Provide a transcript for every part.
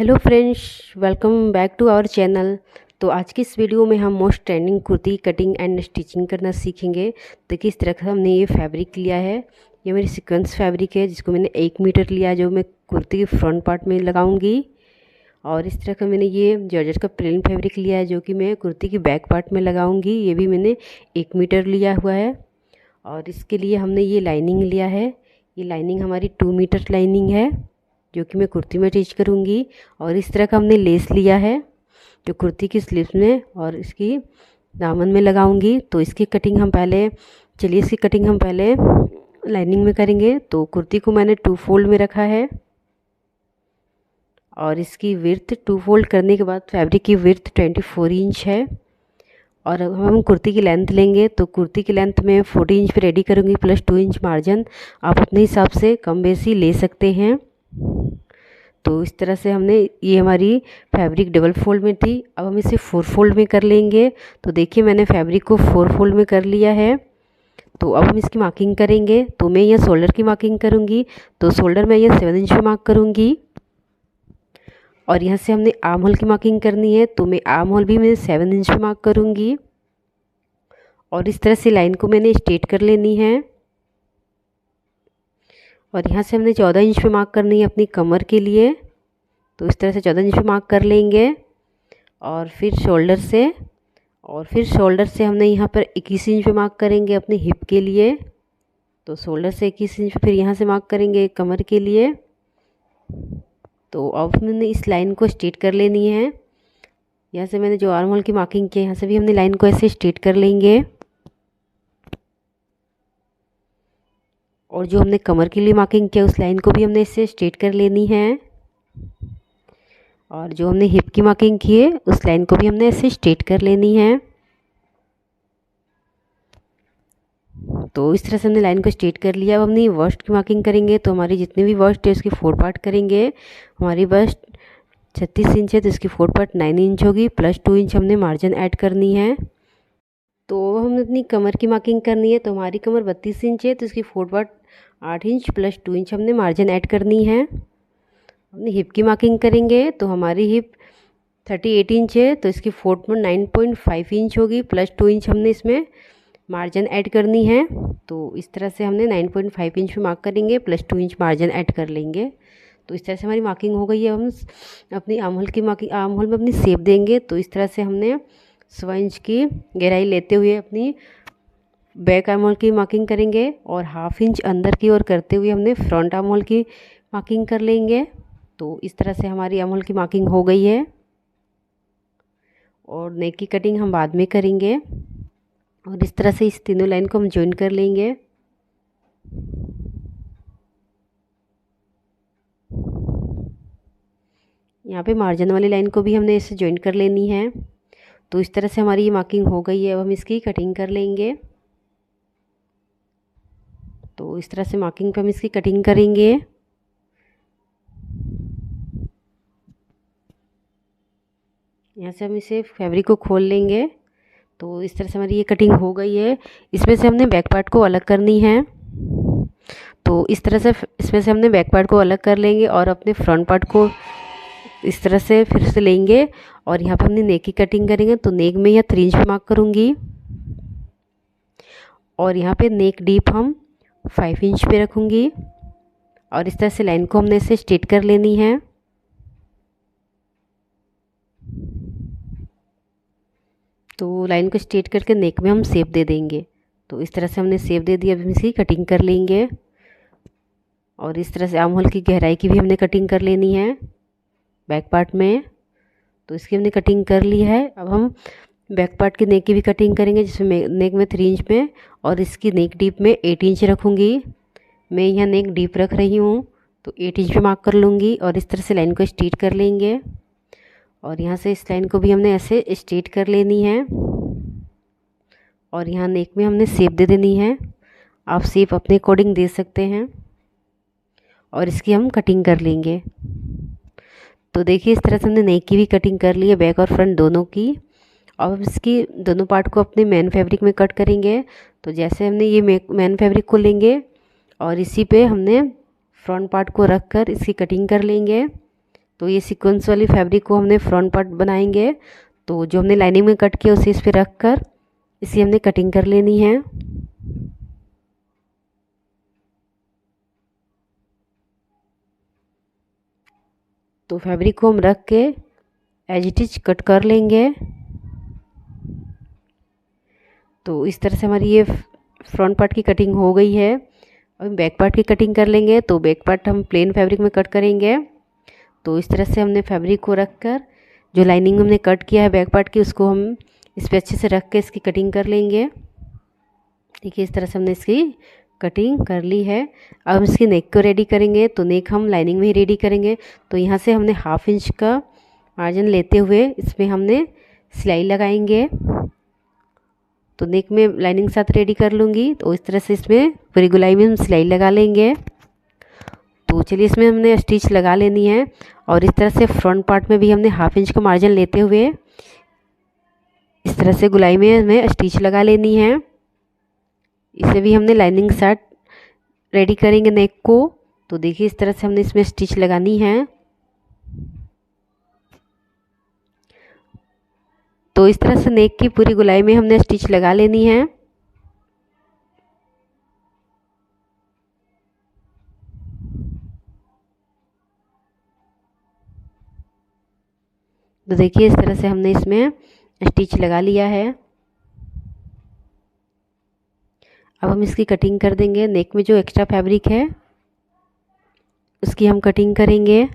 Hello friends, welcome back to our channel. तो आज की इस वीडियो में हम most trending kurti cutting and stitching करना सीखेंगे। तो किस तरह का हमने ये फैब्रिक लिया है, ये मेरी सीक्वेंस फैब्रिक है जिसको मैंने 1 मीटर लिया है, जो मैं कुर्ती के फ्रंट पार्ट में लगाऊंगी। और इस तरह का मैंने ये जॉर्जेट का प्लेन फैब्रिक लिया है जो कि मैं कुर्ती की बैक पार्ट में लगाऊंगी। ये भी मैंने 1 मीटर लिया हुआ है। और इसके लिए हमने ये लाइनिंग लिया है। ये लाइनिंग हमारी 2 मीटर लाइनिंग है जो कि मैं कुर्ती में अटैच करूँगी। और इस तरह का हमने लेस लिया है जो कुर्ती की स्लीव्स में और इसकी दामन में लगाऊंगी। तो इसकी कटिंग हम पहले इसकी कटिंग हम पहले लाइनिंग में करेंगे। तो कुर्ती को मैंने 2 फोल्ड में रखा है और इसकी विड्थ 2 फोल्ड करने के बाद फैब्रिक की विड्थ 24 इंच है। और अब हम कुर्ती की लेंथ लेंगे। तो कुर्ती की लेंथ में 40 इंच पे रेडी करूँगी प्लस 2 इंच मार्जिन। आप अपने हिसाब से कम बेसी ले सकते हैं। तो इस तरह से हमने ये हमारी फैब्रिक डबल फोल्ड में थी, अब हम इसे 4 फोल्ड में कर लेंगे। तो देखिए मैंने फैब्रिक को 4 फोल्ड में कर लिया है। तो अब हम इसकी मार्किंग करेंगे। तो मैं यहाँ शोल्डर की मार्किंग करूँगी। तो शोल्डर में यहाँ 7 इंच पे मार्क करूँगी। और यहाँ से हमने आर्म होल की मार्किंग करनी है। तो मैं आर्म होल भी मैं 7 इंच पे मार्क करूँगी। और इस तरह से लाइन को मैंने स्ट्रेट कर लेनी है। और यहाँ से हमने 14 इंच पे मार्क करनी है अपनी कमर के लिए। तो इस तरह से 14 इंच पे मार्क कर लेंगे। और फिर शोल्डर से हमने यहाँ पर 21 इंच पे मार्क करेंगे अपने हिप के लिए। तो शोल्डर से 21 इंच फिर यहाँ से मार्क करेंगे कमर के लिए। तो अब मैंने इस लाइन को स्ट्रेट कर लेनी है। यहाँ से मैंने जो आर्म होल की मार्किंग की है, यहाँ से भी हमने लाइन को ऐसे स्ट्रेट कर लेंगे। और जो हमने कमर के लिए मार्किंग किया उस लाइन को भी हमने इससे स्ट्रेट कर लेनी है। और जो हमने हिप की मार्किंग की है उस लाइन को भी हमने ऐसे स्ट्रेट कर लेनी है। तो इस तरह से हमने लाइन को स्ट्रेट कर लिया। अब हमने वर्स्ट की मार्किंग करेंगे। तो हमारी जितने भी वर्स्ट है उसकी 4 पार्ट करेंगे। हमारी वर्स्ट 36 इंच है तो इसकी 4 पार्ट 9 इंच होगी प्लस 2 इंच हमने मार्जिन ऐड करनी है। तो हमें अपनी कमर की मार्किंग करनी है। तो हमारी कमर 32 इंच है तो इसकी 4 पार्ट 8 इंच प्लस 2 इंच हमने मार्जिन ऐड करनी है। हमने हिप की मार्किंग करेंगे। तो हमारी हिप 38 इंच है तो इसकी 4 पार्ट 9.5 इंच होगी प्लस 2 इंच हमने इसमें मार्जिन ऐड करनी है। तो इस तरह से हमने 9.5 इंच पे मार्क करेंगे प्लस 2 इंच मार्जिन ऐड कर लेंगे। तो इस तरह से हमारी मार्किंग हो गई है। हम अपनी आर्म होल की मार्किंग आर्म होल में अपनी शेप देंगे। तो इस तरह से हमने 1 इंच की गहराई लेते हुए अपनी बैक आर्म होल की मार्किंग करेंगे। और 1/2 इंच अंदर की ओर करते हुए हमने फ्रंट आर्म होल की मार्किंग कर लेंगे। तो इस तरह से हमारी आर्म होल की मार्किंग हो गई है। और नेक की कटिंग हम बाद में करेंगे। और इस तरह से इस तीनों लाइन को हम ज्वाइन कर लेंगे। यहाँ पे मार्जिन वाली लाइन को भी हमने इसे ज्वाइन कर लेनी है। तो इस तरह से हमारी ये मार्किंग हो गई है। अब हम इसकी कटिंग कर लेंगे। तो इस तरह से मार्किंग पे हम इसकी कटिंग करेंगे। यहाँ से हम इसे फैब्रिक को खोल लेंगे। तो इस तरह से हमारी ये कटिंग हो गई है। इसमें से हमने बैक पार्ट को अलग करनी है। तो इस तरह से इसमें से हमने बैक पार्ट को अलग कर लेंगे और अपने फ्रंट पार्ट को इस तरह से फिर से लेंगे। और यहाँ पे हमने नेक की कटिंग करेंगे। तो नेक में यहाँ 3 इंच पे मार्क करूँगी। और यहाँ पे नेक डीप हम 5 इंच पे रखूँगी। और इस तरह से लाइन को हमने इसे स्ट्रेट कर लेनी है। तो लाइन को स्ट्रेट करके नेक में हम शेप दे देंगे। तो इस तरह से हमने शेप दे दी। अब हम इसकी कटिंग कर लेंगे। और इस तरह से आर्म होल की गहराई की भी हमने कटिंग कर लेनी है बैक पार्ट में। तो इसकी हमने कटिंग कर ली है। अब हम बैक पार्ट की नेक की भी कटिंग करेंगे, जिसमें नेक में 3 इंच में और इसकी नेक डीप में 8 इंच रखूँगी। मैं यहाँ नेक डीप रख रही हूँ तो 8 इंच पे मार्क कर लूँगी। और इस तरह से लाइन को स्ट्रेट कर लेंगे। और यहाँ से इस लाइन को भी हमने ऐसे स्ट्रेट कर लेनी है। और यहाँ नेक में हमने शेप दे देनी है। आप शेप अपने अकॉर्डिंग दे सकते हैं। और इसकी हम कटिंग कर लेंगे। तो देखिए इस तरह से हमने नेक की भी कटिंग कर ली है, बैक और फ्रंट दोनों की। अब इसकी दोनों पार्ट को अपने मेन फैब्रिक में कट करेंगे। तो जैसे हमने ये मेन फैब्रिक को लेंगे और इसी पे हमने फ्रंट पार्ट को रख कर इसकी कटिंग कर लेंगे। तो ये सीक्वेंस वाली फैब्रिक को हमने फ्रंट पार्ट बनाएंगे। तो जो हमने लाइनिंग में कट किया उसे इस पे रख कर इसे हमने कटिंग कर लेनी है। तो फैब्रिक को हम रख के एज इट इज कट कर लेंगे। तो इस तरह से हमारी ये फ्रंट पार्ट की कटिंग हो गई है। अब बैक पार्ट की कटिंग कर लेंगे। तो बैक पार्ट हम प्लेन फैब्रिक में कट करेंगे। तो इस तरह से हमने फैब्रिक को रख कर जो लाइनिंग में हमने कट किया है बैक पार्ट की उसको हम इस पर अच्छे से रख के इसकी कटिंग कर लेंगे। देखिए इस तरह से हमने इसकी कटिंग कर ली है। अब हम इसकी नेक को रेडी करेंगे। तो नेक हम लाइनिंग में ही रेडी करेंगे। तो यहाँ से हमने 1/2 इंच का मार्जिन लेते हुए इसमें हमने सिलाई लगाएंगे। तो नेक में लाइनिंग साथ रेडी कर लूँगी। तो इस तरह से इसमें पूरी गोलाई में हम सिलाई लगा लेंगे। तो चलिए इसमें हमने स्टिच लगा लेनी है। और इस तरह से फ्रंट पार्ट में भी हमने 1/2 इंच का मार्जिन लेते हुए इस तरह से गोलाई में हमें स्टिच लगा लेनी है। इसे भी हमने लाइनिंग साथ रेडी करेंगे नेक को। तो देखिए इस तरह से हमने इसमें स्टिच लगानी है। तो इस तरह से नेक की पूरी गोलाई में हमने स्टिच लगा लेनी है। तो देखिए इस तरह से हमने इसमें स्टिच लगा लिया है। अब हम इसकी कटिंग कर देंगे। नेक में जो एक्स्ट्रा फैब्रिक है उसकी हम कटिंग करेंगे।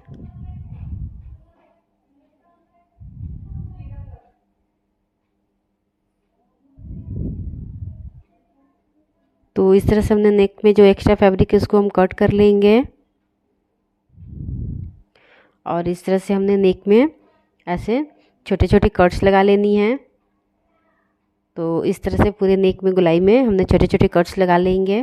तो इस तरह से हमने नेक में जो एक्स्ट्रा फैब्रिक है उसको हम कट कर लेंगे। और इस तरह से हमने नेक में ऐसे छोटे छोटे कट्स लगा लेनी है। तो इस तरह से पूरे नेक में गोलाई में हमने छोटे छोटे कट्स लगा लेंगे।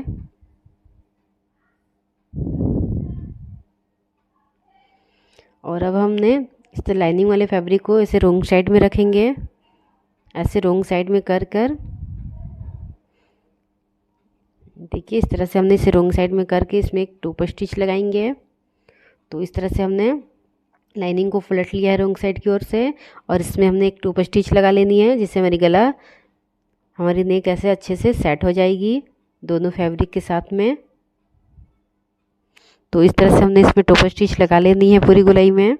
और अब हमने इस लाइनिंग वाले फैब्रिक को ऐसे रोंग साइड में रखेंगे। ऐसे रोंग साइड में कर देखिए इस तरह से हमने इसे रोंग साइड में करके इसमें एक टोप स्टिच लगाएंगे। तो इस तरह से हमने लाइनिंग को पलट लिया है रोंग साइड की ओर से। और इसमें हमने एक टोप स्टिच लगा लेनी है जिससे हमारी नेक ऐसे अच्छे से सेट हो जाएगी दोनों फैब्रिक के साथ में। तो इस तरह से हमने इसमें टोप स्टिच लगा लेनी है पूरी गोलाई में।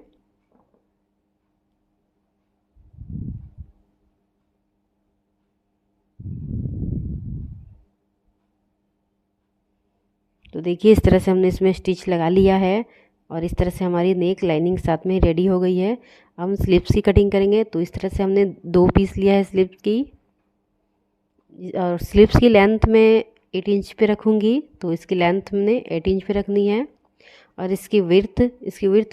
तो देखिए इस तरह से हमने इसमें स्टिच लगा लिया है। और इस तरह से हमारी नेक लाइनिंग साथ में रेडी हो गई है। हम स्लीव्स की कटिंग करेंगे। तो इस तरह से हमने 2 पीस लिया है स्लीव्स की। और स्लीव्स की लेंथ में 8 इंच पे रखूँगी। तो इसकी लेंथ हमने 8 इंच पे रखनी है। और इसकी विर्थ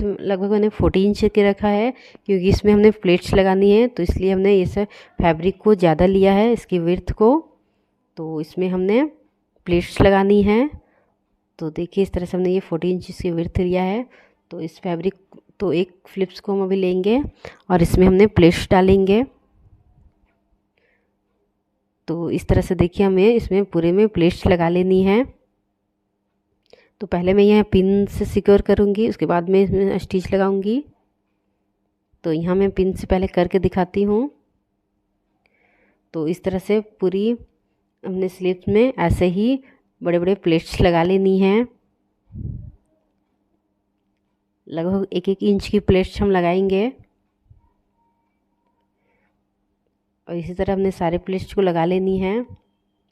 लगभग मैंने 40 इंच के रखा है क्योंकि इसमें हमने प्लेट्स लगानी है। तो इसलिए हमने ये सब फैब्रिक को ज़्यादा लिया है इसकी विर्थ को। तो इसमें हमने प्लेट्स लगानी है। तो देखिए इस तरह से हमने ये 40 इंच की विर्थ लिया है। तो इस फैब्रिक तो एक फ्लिप्स को हम अभी लेंगे और इसमें हमने प्लेट्स डालेंगे। तो इस तरह से देखिए हमें इसमें पूरे में प्लेट्स लगा लेनी है। तो पहले मैं यहाँ पिन से सिक्योर करूँगी, उसके बाद में इसमें स्टिच लगाऊंगी। तो यहाँ मैं पिन से पहले करके दिखाती हूँ। तो इस तरह से पूरी हमने स्लीव्स में ऐसे ही बड़े बड़े प्लेट्स लगा लेनी हैं। लगभग 1-1 इंच की प्लेट्स हम लगाएंगे। और इसी तरह हमने सारे प्लेट्स को लगा लेनी है।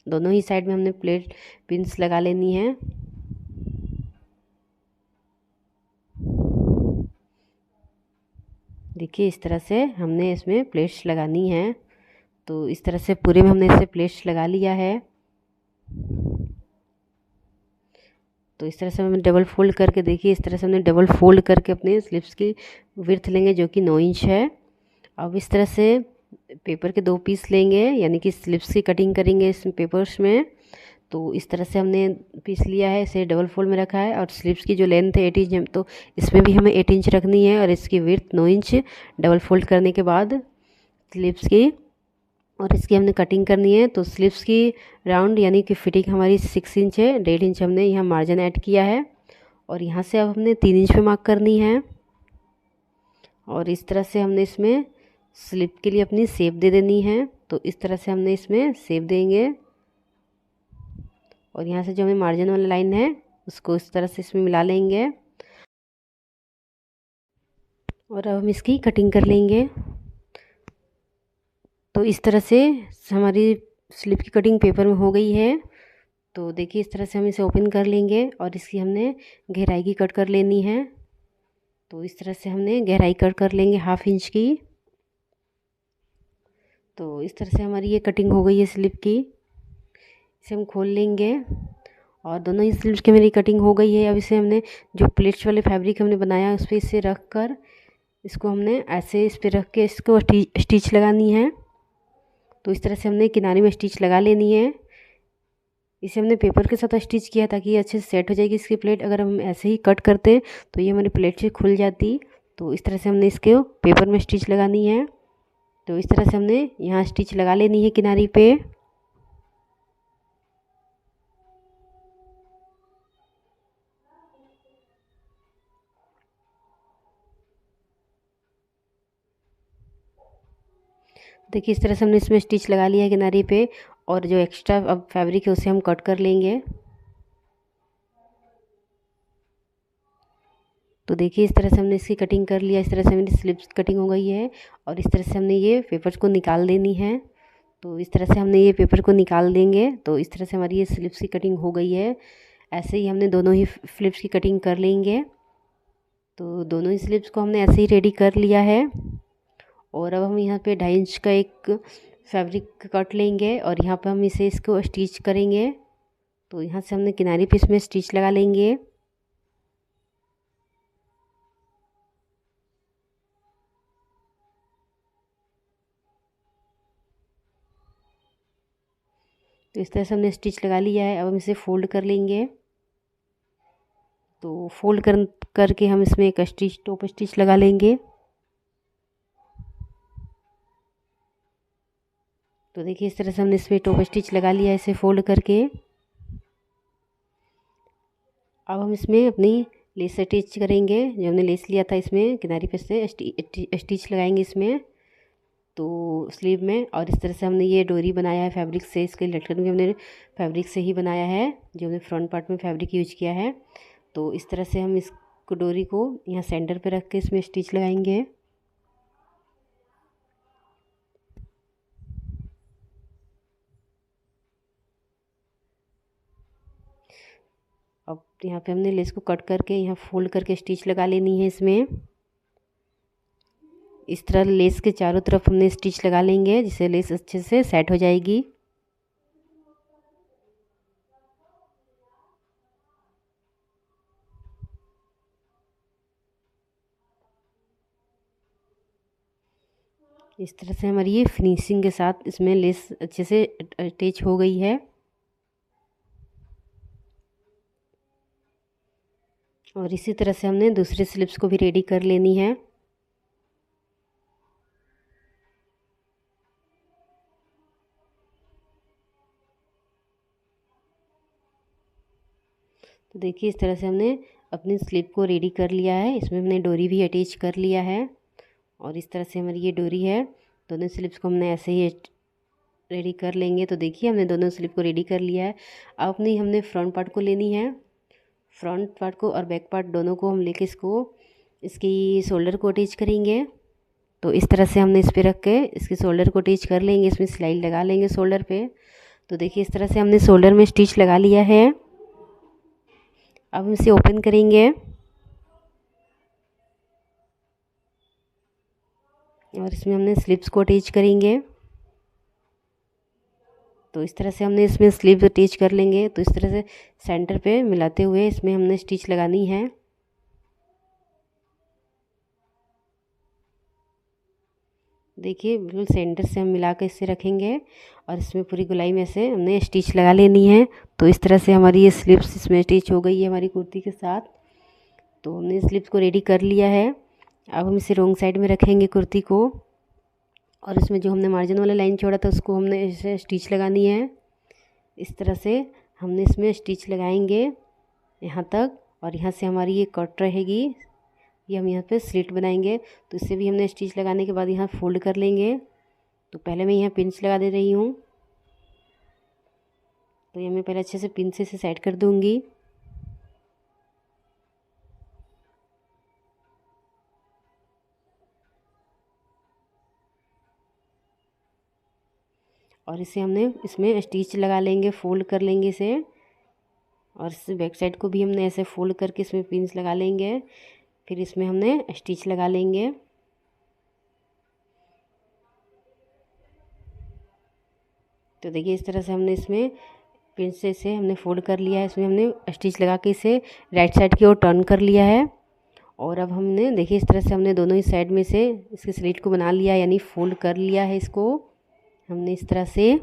दोनों ही साइड में हमने प्लेट पिन्स लगा लेनी है। देखिए इस तरह से हमने इसमें प्लेट्स लगानी है। तो इस तरह से पूरे में हमने इसे प्लेट्स लगा लिया है। तो इस तरह से हमने डबल फोल्ड करके देखिए इस तरह से हमने डबल फोल्ड करके अपने स्लीव्स की विड्थ लेंगे जो कि 9 इंच है। अब इस तरह से पेपर के 2 पीस लेंगे यानी कि स्लीव्स की कटिंग करेंगे इस पेपर्स में। तो इस तरह से हमने पीस लिया है, इसे डबल फोल्ड में रखा है। और स्लीव्स की जो लेंथ है 8 इंच, तो इसमें भी हमें 8 इंच रखनी है और इसकी विड्थ 9 इंच डबल फोल्ड करने के बाद स्लीव्स की और इसकी हमने कटिंग करनी है। तो स्लीव्स की राउंड यानी कि फिटिंग हमारी 6 इंच है, 1.5 इंच हमने यहाँ मार्जिन ऐड किया है। और यहाँ से अब हमने 3 इंच पे मार्क करनी है। और इस तरह से हमने इसमें स्लिप के लिए अपनी शेप दे देनी है। तो इस तरह से हमने इसमें शेप देंगे और यहाँ से जो हमें मार्जिन वाला लाइन है उसको इस तरह से इसमें मिला लेंगे और अब हम इसकी कटिंग कर लेंगे। तो इस तरह से हमारी स्लिप की कटिंग पेपर में हो गई है। तो देखिए इस तरह से हम इसे ओपन कर लेंगे और इसकी हमने गहराई की कट कर लेनी है। तो इस तरह से हमने गहराई कट कर लेंगे 1/2 इंच की। तो इस तरह से हमारी ये कटिंग हो गई है स्लिप की। इसे हम खोल लेंगे और दोनों ही स्लिप्स की मेरी कटिंग हो गई है। अब इसे हमने जो प्लेट्स वाले फैब्रिक हमने बनाया उस पर इसे रख कर इसको हमने ऐसे इस पर रख के इसको स्टिच लगानी है। तो इस तरह से हमने किनारे में स्टिच लगा लेनी है। इसे हमने पेपर के साथ स्टिच किया ताकि ये अच्छे से सेट हो जाएगी इसकी प्लेट। अगर हम ऐसे ही कट करते तो ये हमारी प्लेट से खुल जाती। तो इस तरह से हमने इसके पेपर में स्टिच लगानी है। तो इस तरह से हमने यहाँ स्टिच लगा लेनी है किनारी पे। देखिए इस तरह से हमने इसमें स्टिच लगा लिया है किनारे पे और जो एक्स्ट्रा अब फैब्रिक है उसे हम कट कर लेंगे। तो देखिए इस तरह से हमने इसकी कटिंग कर लिया। इस तरह से मेरी स्लिप्स कटिंग हो गई है और इस तरह से हमने ये पेपर को निकाल देनी है। तो इस तरह से हमने ये पेपर को निकाल देंगे। तो इस तरह से हमारी ये स्लिप्स की कटिंग हो गई है। ऐसे ही हमने दोनों ही फ्लिप्स की कटिंग कर लेंगे। तो दोनों ही स्लिप्स को हमने ऐसे ही रेडी कर लिया है और अब हम यहाँ पे 2.5 इंच का एक फैब्रिक कट लेंगे और यहाँ पे हम इसको स्टिच करेंगे। तो यहाँ से हमने किनारे पे इसमें स्टिच लगा लेंगे। तो इस तरह से हमने स्टिच लगा लिया है। अब हम इसे फोल्ड कर लेंगे। तो फोल्ड करके हम इसमें एक स्टिच टॉप स्टिच लगा लेंगे। तो देखिए इस तरह से हमने इसमें टॉप स्टिच लगा लिया है इसे फोल्ड करके। अब हम इसमें अपनी लेस अटैच करेंगे। जो हमने लेस लिया था इसमें किनारे पे से स्टिच लगाएंगे इसमें तो स्लीव में। और इस तरह से हमने ये डोरी बनाया है फैब्रिक से। इसके लटकन भी हमने फैब्रिक से ही बनाया है जो हमने फ्रंट पार्ट में फैब्रिक यूज किया है। तो इस तरह से हम इस डोरी को यहाँ सेंटर पे रख के इसमें स्टिच लगाएंगे। अब यहाँ पे हमने लेस को कट करके यहाँ फोल्ड करके स्टिच लगा लेनी है इसमें। इस तरह लेस के चारों तरफ हमने स्टिच लगा लेंगे जिससे लेस अच्छे से सेट हो जाएगी। इस तरह से हमारी ये फिनिशिंग के साथ इसमें लेस अच्छे से अटैच हो गई है। और इसी तरह से हमने दूसरे स्लिप्स को भी रेडी कर लेनी है। तो देखिए इस तरह से हमने अपनी स्लिप को रेडी कर लिया है। इसमें हमने डोरी भी अटैच कर लिया है और इस तरह से हमारी ये डोरी है। दोनों स्लिप्स को हमने ऐसे ही रेडी कर लेंगे। तो देखिए हमने दोनों स्लिप को रेडी कर लिया है। अब अपनी हमने फ्रंट पार्ट को लेनी है। फ्रंट पार्ट को और बैक पार्ट दोनों को हम लेके इसकी शोल्डर को अटैच करेंगे। तो इस तरह से हमने इस पर रख के इसकी शोल्डर को अटैच कर लेंगे। इसमें सिलाई लगा लेंगे शोल्डर पे। तो देखिए इस तरह से हमने शोल्डर में स्टिच लगा लिया है। अब हम इसे ओपन करेंगे और इसमें हमने स्लिप्स को अटैच करेंगे। तो इस तरह से हमने इसमें स्लीव अटैच कर लेंगे। तो इस तरह से सेंटर पे मिलाते हुए इसमें हमने स्टिच लगानी है। देखिए बिल्कुल सेंटर से हम मिला कर इसे रखेंगे और इसमें पूरी गोलाई में से हमने स्टिच लगा लेनी है। तो इस तरह से हमारी ये स्लिप्स इसमें स्टिच हो गई है हमारी कुर्ती के साथ। तो हमने स्लिप्स को रेडी कर लिया है। अब हम इसे रोंग साइड में रखेंगे कुर्ती को और इसमें जो हमने मार्जिन वाला लाइन छोड़ा था उसको हमने इसे स्टिच लगानी है। इस तरह से हमने इसमें स्टिच लगाएंगे यहाँ तक और यहाँ से हमारी ये कट रहेगी। ये हम यहाँ पे स्लिट बनाएंगे। तो इससे भी हमने स्टिच लगाने के बाद यहाँ फोल्ड कर लेंगे। तो पहले मैं यहाँ पिंच लगा दे रही हूँ। तो ये मैं पहले अच्छे से पिन से साइड कर दूँगी। और इसे हमने इसमें स्टिच लगा लेंगे, फोल्ड कर लेंगे इसे। और इस बैक साइड को भी हमने ऐसे फोल्ड करके इसमें पिन्स लगा लेंगे। फिर इसमें हमने स्टिच लगा लेंगे। तो देखिए इस तरह से हमने इसमें पिन से इसे हमने फोल्ड कर लिया है। इसमें हमने स्टिच लगा के इसे राइट साइड की ओर टर्न कर लिया है। और अब हमने देखिए इस तरह से हमने दोनों ही साइड में से इसके स्लिट को बना लिया, यानी फोल्ड कर लिया है इसको हमने इस तरह से।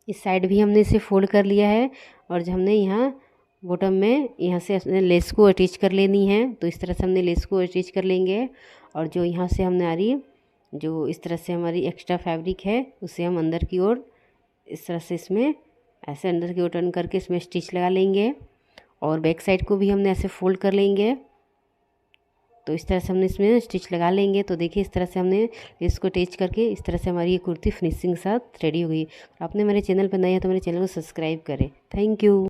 इस साइड भी हमने इसे फोल्ड कर लिया है। और जब हमने यहाँ बॉटम में यहाँ से हमने लेस को अटैच कर लेनी है। तो इस तरह से हमने लेस को अटैच कर लेंगे। और जो यहाँ से हमने आ रही जो इस तरह से हमारी एक्स्ट्रा फैब्रिक है उसे हम अंदर की ओर इस तरह से इसमें ऐसे अंदर की ओर टर्न करके इसमें स्टिच लगा लेंगे। और बैक साइड को भी हमने ऐसे फोल्ड कर लेंगे। तो इस तरह से हमने इसमें स्टिच लगा लेंगे। तो देखिए इस तरह से हमने इसको अटैच करके इस तरह से हमारी ये कुर्ती फिनिशिंग साथ रेडी हो गई। आपने मेरे चैनल पर नए हैं तो मेरे चैनल को सब्सक्राइब करें। Thank you.